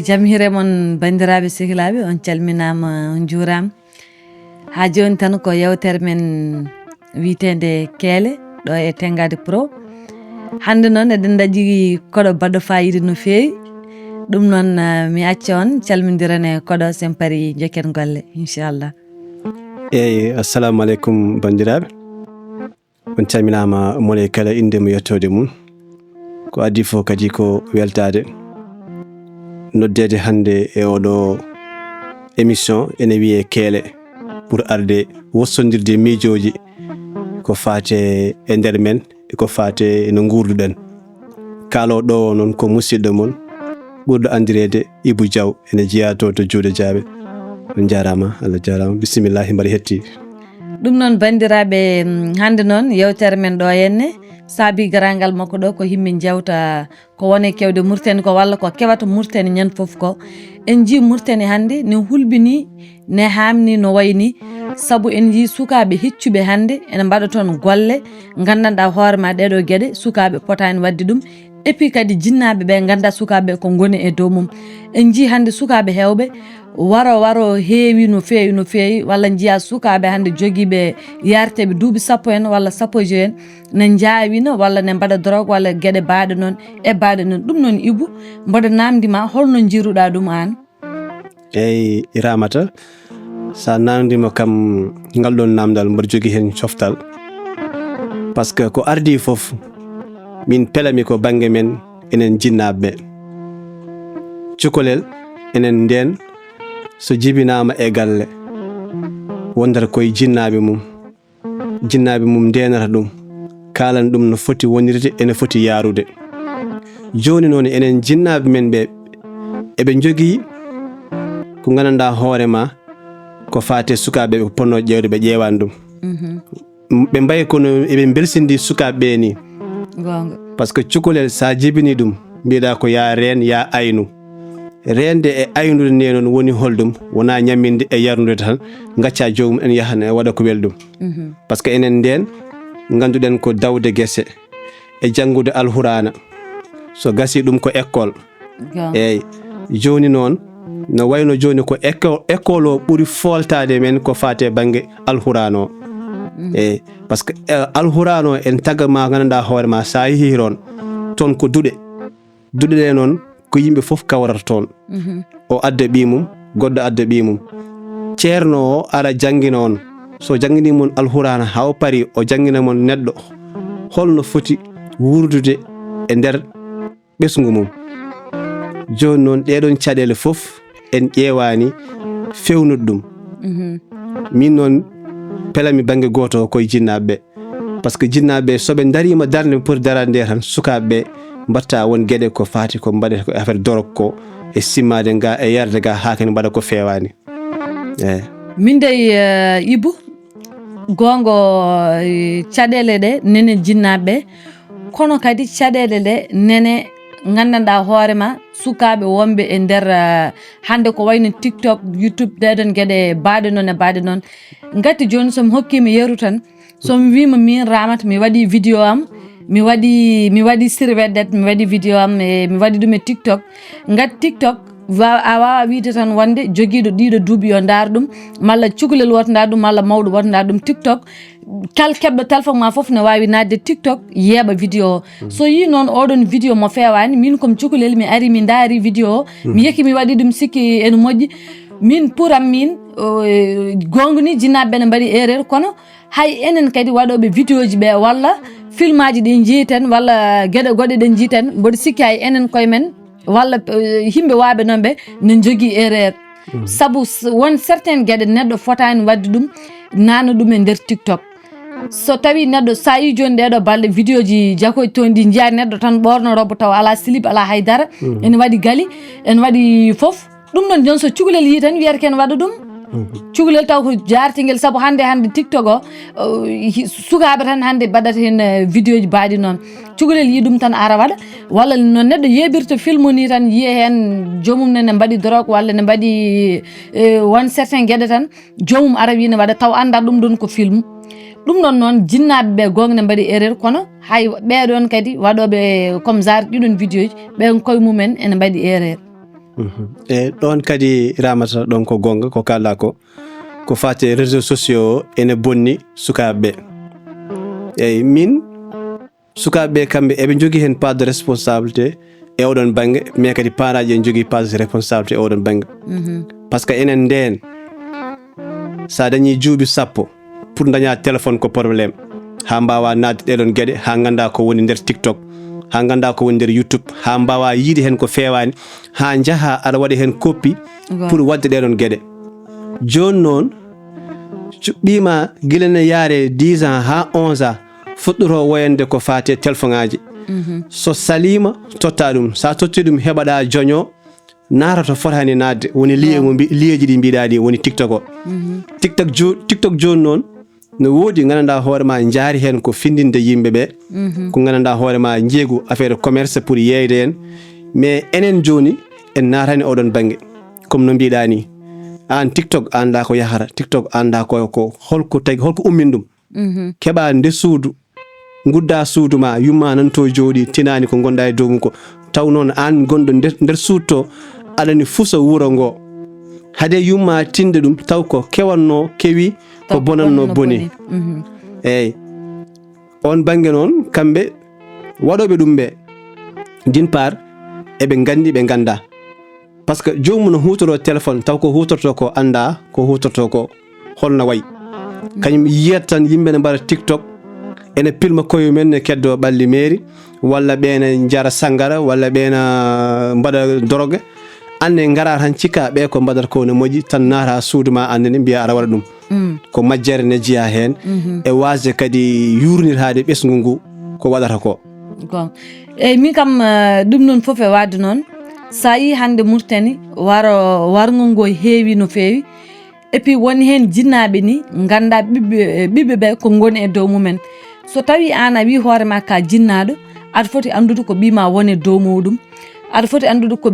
Jam hire mon bandiraɓe sehilaɓe on calminama on juurama ha joni tan ko yewtere men witende keele ɗo e Tengade Pro. Hande noon eɗen daƴi koɗo baɗɗo fayida no fewi, ɗum noon mi acca on calmidiran e koɗo sen paari jokken golle inchallah. Eyyi assalamu aleykum bandiraɓe, on calminama mone kala inde mo yettode mum, ko adi fof kadi ko weltade noddede hande e oɗo émission ene wiye keele pour arde wossodirde miijoji ko fate e nder men e ko fate no gurduɗen. Kaloɗo noon ko musidɗo mon ɓurɗo andirede Ibou Diaw ene jeeya to Juuɗe Jaaɓe. On jarama, Allah jarama, bisimillahi mbaɗa hetti. ɗum noon bandiraɓe hande noon yewtere men ɗo henne saabi garangal makko ɗo ko himmin jewta ko wone kewde Mauritanie ko walla ko kewata Mauritanie ñande foof ko. En jii Mauritanie hande ne hulbini ne hamni no wayni saabu en jii sukaɓe heccuɓe hande ene mbaɗa toon golle gandanɗa hoorema ɗeɗo gueɗe sukaɓe potani wadde ɗum et puis kadi jinnaɓe ɓe ganda sukaɓe ko goni e dow mum. En jii hande sukaɓe hewɓe waro heewi no fewi walla jiiya sukaɓe hande joguiɓe yarteɓe duuɓi 10 en walla 15 en ne jawino walla ne mbaɗa drogue walla gueɗe baɗe noon e baɗe noon. ɗum noon Ibou mboɗo namdima holno jiiruɗa ɗum an? Eyyi Ramata, sa namdima kam ngal ɗon namdal mboɗo jogui hen coftal par ce que ko ardi foof min pelami ko banggue men enen jinnaɓeɓe. cukalel enen nden so jibinama e galle wondata koye jinnaɓe mum ndenata ɗum kalana ɗum no foti wonirde ene foti yarude. Joni noon enen jinnaɓe men ɓe eɓe jogui ko gandanɗa hoorema ko fate sukaɓe ɓe ponno ƴewde ɓe ƴewani ɗum. ɓe mbayi kono eɓe belsindi sukaɓe ni par ce que cukalel sa jibini ɗum mbiɗa ko ya reen ya aynu. Rende e aynude nde noon woni holɗum wona ñamminde e yarnude tan gacca jomum en yahan e waɗa ko welɗum. par ce que enen nden ganduɗen ko dawde guese e janggude alhurana so gasi ɗum ko école. eyyi joni noon no wayno joni ko école o ɓuuri foltade men ko fate banggue alhurana o. eyyi par ce que alhurana o en tagama gandanɗa hoorema sa yeehi toon ko duuɗe ɗe noon ko yimɓe foof kawrata toon. o adda ɓimum goɗɗo adda ɓimum, ceerno o ara jangguina on, so jangguinimon alhurana ha paari o jangguina mon neɗɗo holno foti wurdude e nder ɓesgu mum. joni noon ɗeɗon caɗele foof en ƴewani fewnude ɗum. min noon pelami banggue goto koye jinnaɓeɓe par ce que jinnaɓeɓe soɓe darima darde ɓe poti darade nde tan sukaɓeɓe mbatta won gueɗe ko fati ko mbaɗete ko affaire drogue ko e simmade ga e yarde ga ha kene mbaɗa ko fewani. min de Ibou gongo caɗele ɗe nene jinnaɓeɓe kono kadi caɗele ɗe nene gandanɗa hoorema sukaɓe wonɓe e nder hande ko wayno TikTok, YouTube ɗeɗon gueɗe baɗe noon gati joni somi hokkima yeru tan somi wima min Ramata mi waɗi vidéo am mi waɗi sir weddet mi waɗi vidéo am mi waɗi ɗum e TikTok. gati TikTok a wawa wiide tan wonde joguiɗo ɗiɗo duuɓi yo dar ɗum malla cukalel woto dar ɗum malla mawɗo woto dar ɗum. TikTok kal keɓɗo téléphone ma foof ne wawi nadde TikTok yeeɓa vidéo o. so yi noon oɗon vidéo mo fewani min comme cukalel mi ari mi daari vidéo o mi yekki mi waɗi ɗum sikki ene moƴƴi min pour am min gonga ni jinnaɓeɓe ne mbaɗi erreur kono hay enen kadi waɗoɓe vidéo ji ɓe walla film aji ɗi jiiten walla gueɗe goɗɗe ɗe jiiten mboɗo sikki hay enen koye men walla yimɓe waɓe noon ɓe ne jogui erreur. saabu won certain gueɗe neɗɗo fotani wadde ɗum nana ɗum e nder TikTok. so tawi neɗɗo sa yi joni ɗeɗo balɗe vidéo ji jakoji toon ɗi jiiya neɗɗo tan ɓorno robo taw ala slip ala haydara ene waɗi gali ene waɗi foof ɗum ɗon joni so cukalel yi tan wiyata ken waɗa ɗum. cukalel taw ko jartiguel saabu hande TikTok o sukaɓe tan hande mbaɗata hen vidéo ji baɗi noon cukalel yi ɗum tan ara waɗa walla no neɗɗo yeɓirta film ni tan yiiya hen jomum ne mbaɗi drogue walla ne mbaɗi won certain gueɗe tan jomum ara wi ne waɗa taw anda ɗum ɗon ko film. ɗum ɗon noon jinnaɓeɓe gonga ne mbaɗi erreur kono hay ɓeɗon kadi waɗoɓe comme genre ɗiɗon vidéo ji ɓen koye mumen ene mbaɗi erreur. e ɗon kadi Ramata ɗon ko gonga ko kala ko fate réseaux sociaux ene bonni sukaɓe eyyi min sukaɓe kamɓe eɓe jogui hen part de responsabilité e oɗon banggue mais kadi paraji en jogui part de responsabilité e oɗon banggue par ce que enen nden sa dañi juuɓi 10 pour daña téléphone ko probléme ha mbawa nadde ɗeɗon gueɗe ha ganda ko woni nder TikTok ha ganda ko woni nder YouTube ha mbawa yiide hen ko fewani ha jaaha aɗa waɗa hen copie pour wadde ɗeɗon gueɗe joni noon cuɓɓima guilene yaare 10 ans ha 11 ans fuɗɗoto woyande ko fate téléphone aji so salima totta ɗum sa totti ɗum heɓaɗa joño nara to fotani nadde woni liyeji ɗi mbiɗa ɗi woni TikTok o TikTok joni noon no woodi gandanɗa hoorema jaari hen ko findinde yimɓeɓe ko gandanɗa hoorema jeegu affaire commerce pour yeyde hen mais enen joni en natani oɗon banggue comme no mbiɗa ni an TikTok anda ko yahata TikTok anda ko holko tagi holko ummin ɗum keɓa nde suudu gudda suudu ma yumma nan to jooɗi tinani ko gonɗa e dow mum ko taw noon an gonɗo nder suudu to aɗani fusa wuro ngo hade yumma tinde ɗum taw ko kewanno kewi ko bonanno boni eyyi on banggue noon kamɓe waɗoɓe ɗum ɓe d'une part eɓe gandi ɓe ganda par ce que jomum no hutoro téléphone taw ko hutorto ko anda ko hutorto ko holno wayi kañum yiyat tan yimɓe ne mbaɗa TikTok ene pilma koye men ne keddo ɓalli mairie walla ɓeene jara sangara walla ɓeena mbaɗa drogue anne ngara tan cikka ɓe ko mbaɗata ko ne moƴƴi tan naata suudu ma annene mbiya aɗa waɗa ɗum ko majjere ne jiya hen e wasde kadi yurnitade ɓesgu ngu ko waɗata ko eyyi min kam ɗum noon foof e wadde noon sa yi hande Mauritanie wargol ngol heewi no feewi et puis woni hen jinnaɓe ni ganda ɓiɓɓe ɓe ko goni e dow mumen so tawi an a wi hoorema ka jinnaɗo aɗa foti andude ko ɓima woni e dow muɗum aɗa foti andude ko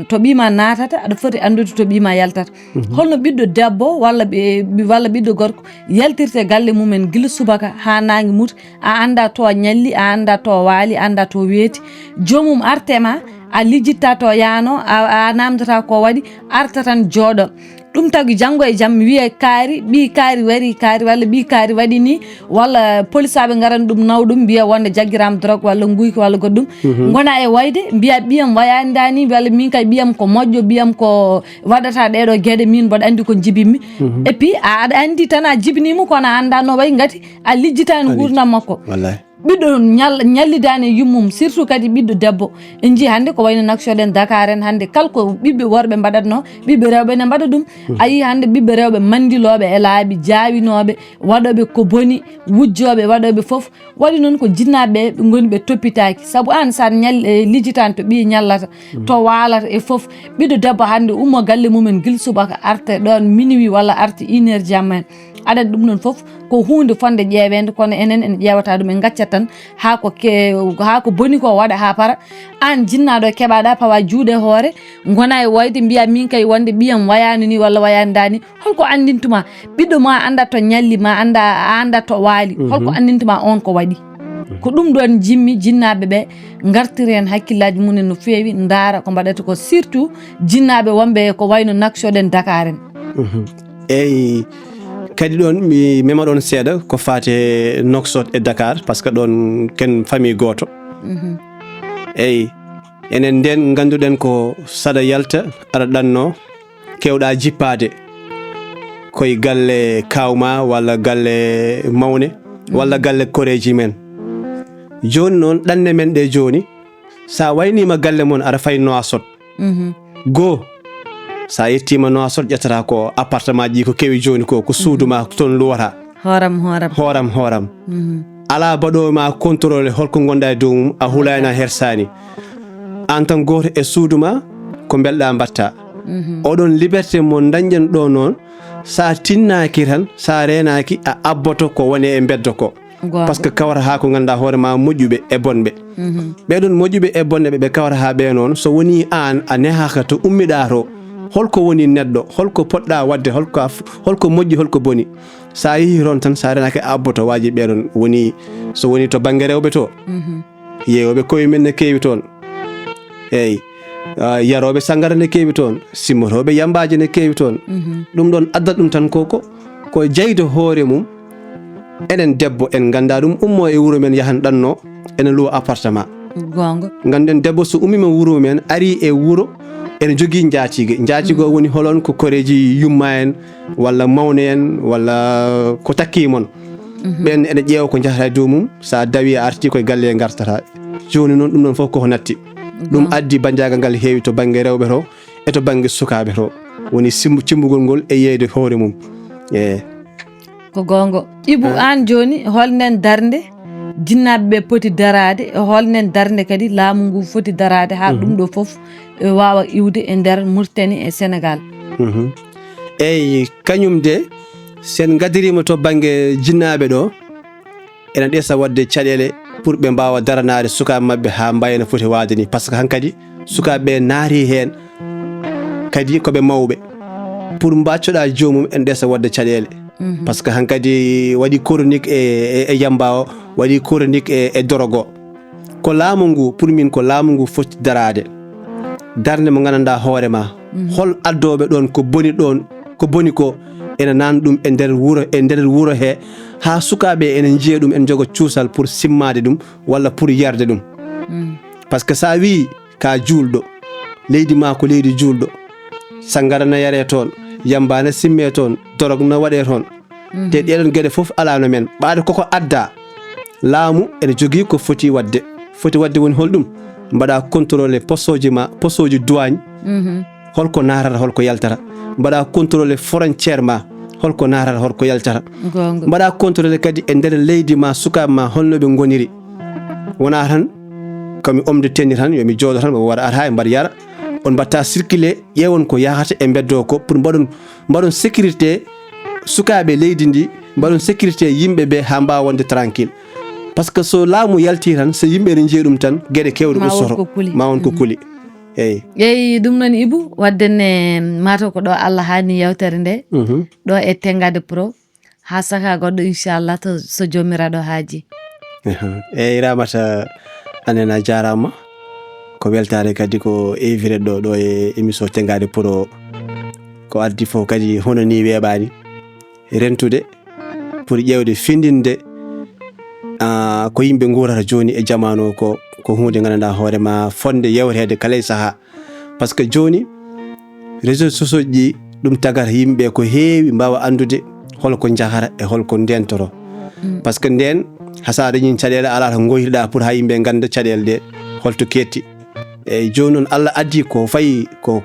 to ɓima natata aɗa foti andude to ɓima yaltata holno ɓiɗɗo debbo walla ɓiɗɗo gorko yaltirte galle mumen guila subaka ha nangue muta a anda to ñalli a anda to waali a anda to weeti jomum artema a lijjitta to yaano a namdata ko waɗi arta tan jooɗo ɗum tagi janggo e jaam wiye kaari ɓi kaari walla ɓi kaari waɗi ni walla police aɓe garani ɗum naw ɗum mbiya wonde jagguirama drogue walla guyki walla goɗɗum gona e wayde mbiya ɓiyam wayani dani walla min kay ɓiyam ko moƴƴo ɓiyam ko waɗata ɗeɗo gueɗe min mboɗo andi ko jibinmi et puis aɗa andi tan a jibinimo kono a anda no wayi gati a lijjitani gurdam makko ɓiɗɗo ñallidani yummum surtout kadi ɓiɗɗo debbo en jii hande ko wayno naksoɗen Dakar en hande kala ko ɓiɓɓe worɓe mbaɗatno ɓiɓɓe rewɓe ne mbaɗa ɗum a yi hande ɓiɓɓe rewɓe mandiloɓe e laabi jawinoɓe waɗoɓe ko boni wujjoɓe waɗoɓe foof waɗi noon ko jinnaɓe ɓe goni ɓe toppitaki saabu an sa lijjitani to ɓi ñallata to walata e foof ɓiɗɗo debbo hande ummo galle mumen guila subaka arta ɗon minuit walla arta 1 heure jamma en aɗa ɗum noon foof ko hunde fonde ƴeewede kono enen en ƴeewata ɗum en gaccat tan ha ko boni ko waɗa ha para an jinnaɗo keɓaɗa pawa juuɗe hoore gona e wayde mbiya min kay wonde ɓiyam wayani ni walla wayani dani holko andintuma ɓiɗɗo ma anda to ñalli ma anda to waali holko andintuma on ko waɗi ko ɗum ɗon jimmi jinnaɓe ɓe gartiri hen hakkillaji mumen no feewi daara ko mbaɗata ko surtout jinnaɓe wonɓe ko wayno naksoɗen Dakar en eyyi kadi ɗon mi mema ɗon seeɗa ko fate Nouakchott e Dakar par ce que ɗon ken famille goto eyyi enen nden ganduɗen ko saɗa yalta aɗa ɗanno kewɗa jippade koye galle kawma walla galle mawne walla galle koreji men joni noon ɗanne men ɗe joni sa waynima galle mon aɗa fay Nouakchott go sa yettima Nouakchott ƴettata ko appartement ji ko kewi joni ko suuduma toon luwata horam ala baɗoma contrôle holko gonɗa e dow mum a hulayna hersani an tan goto e suuduma ko belɗa mbatta oɗon liberté mo dañƴen ɗo noon sa tinnaki tan sa renaki a abboto ko woni e beddo ko par ce que kawata ha ko ganduɗa hoorema moƴƴuɓe e bonɓe ɓeɗon moƴƴuɓe e bonɓe ɓe kawata ha ɓe noon so woni an a nehaka to ummiɗa to holko woni neɗɗo holko poɗɗa wadde holko moƴƴi holko boni sa yeehi toon tan sa renaki abboto waji ɓeɗon woni so woni to banggue rewɓe to yewoɓe koye men ne kewi toon eyyi yaroɓe sangara ne kewi toon simmotoɓe yambaji ne kewi toon ɗum ɗon addat ɗum tan ko jeydo hoore mum enen debbo en ganda ɗum ummo e wuuro men yahan ɗanno ene luwa appartement gonga ganden debbo so ummima wuuro men ari e wuuro ene jogui jaatigo woni holon ko koreji yumma en walla mawne en walla ko takki mon ɓen ene ƴeewa ko jahata e dow mum sa dawi a arti koye galle e gartata joni noon ɗum ɗon fof koko natti ɗum addi bandiagal ngal heewi to banggue rewɓe to e to banggue sukaɓe to woni cimbugol ngol e yeyde hoore mum ko gonga Ibou an joni holnen darde jinnaɓeɓe poti darade e holnen darde kadi laamu ngu foti darade ha ɗum ɗo foof wawa iwde e nder Mauritanie e Sénégal eyyi kañum de sen gadirima to banggue jinnaɓe ɗo ene ɗeesa wadde caɗele pour ɓe mbawa daranade sukaɓe mabɓe ha mbaye no foti wade ni par ce que hankkadi sukaɓeɓe naari hen kadi koɓe mawɓe pour mbaccoɗa jomum en ɗeesa wadde caɗele par ce que hankkadi waɗi chronique e yamba o waɗi chronique e dorogo ko laamu ngu pour min ko laamu ngu foti darade darde mo gandanɗa hoorema hol addoɓe ɗon ko boni ko ene nan ɗum e nder wuuro he ha sukaɓe ene jiiya ɗum en jogo cuusal pour simmade ɗum walla pour yarde ɗum par ce que sa wi ka julɗo leydi ma ko leydi julɗo sangara no yare toon yamba ne simme toon dorog no waɗe toon te ɗeɗon gueɗe foof alano men ɓaade koko adda laamu ene jogui ko foti wadde woni holɗum mbaɗa contrôlé poste douane holko narata holko yaltata mbaɗa contrôlé frontiére ma holko narata holko yaltata mbaɗa contrôlé kadi e nder leydi ma sukaɓe ma holnoɓe goniri wona tan komi omde tenni tan yomi jooɗo tan ɓe waɗa ata e mbaɗa yara on mbatta circulé ƴewon ko yahata e beddo ko pour mbaɗon sécurité sukaɓe leydi ndi mbaɗon sécurité yimɓeɓe ha mbawa wonde tranquille par ce que so laamu yalti tan so yimɓe ne jeeyi ɗum tan gueɗe kewɗe ustoto ma won ko kuuli eyyi ɗum noon Ibou waddenne mataw ko ɗo Allah hani yewtere nde ɗo e Tengade Pro ha saka goɗɗo inchallah to so jomiraɗo haaji eyyi Ramata anen a jarama ko weltare kadi ko invité ɗo e émission Tengade Pro ko addi fof kadi hono ni weeɓani rentude pour ƴewde findinde ko yimɓe gurata joni e jamanu ko hunde gandanɗa hoorema fonde yewtede kala e saaha par ce que joni réseaux sociaux ji ɗum tagata yimɓe ko heewi mbawa andude holko jahata e holko ndentoro par ce que nden hasa dañi caɗele ala to goytiɗa pour ha yimɓe ganda caɗele ɗe holto ketti eyyi joni noon Allah addi ko fayi ko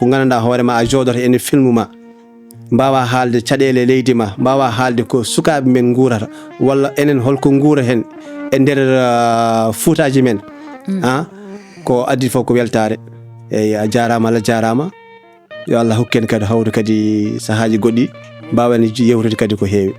gandanɗa hoorema a joodoto ene film ma mbawa haalde caɗele leydi ma mbawa haalde ko sukaɓe men gurata walla enen holko gura hen e nder fuutaji men ko addi fof ko weltare eyyi a jarama Allah jarama yo Allah hokken kadi hawru kadi sahaji goɗɗi mbawen yewtude kadi ko heewi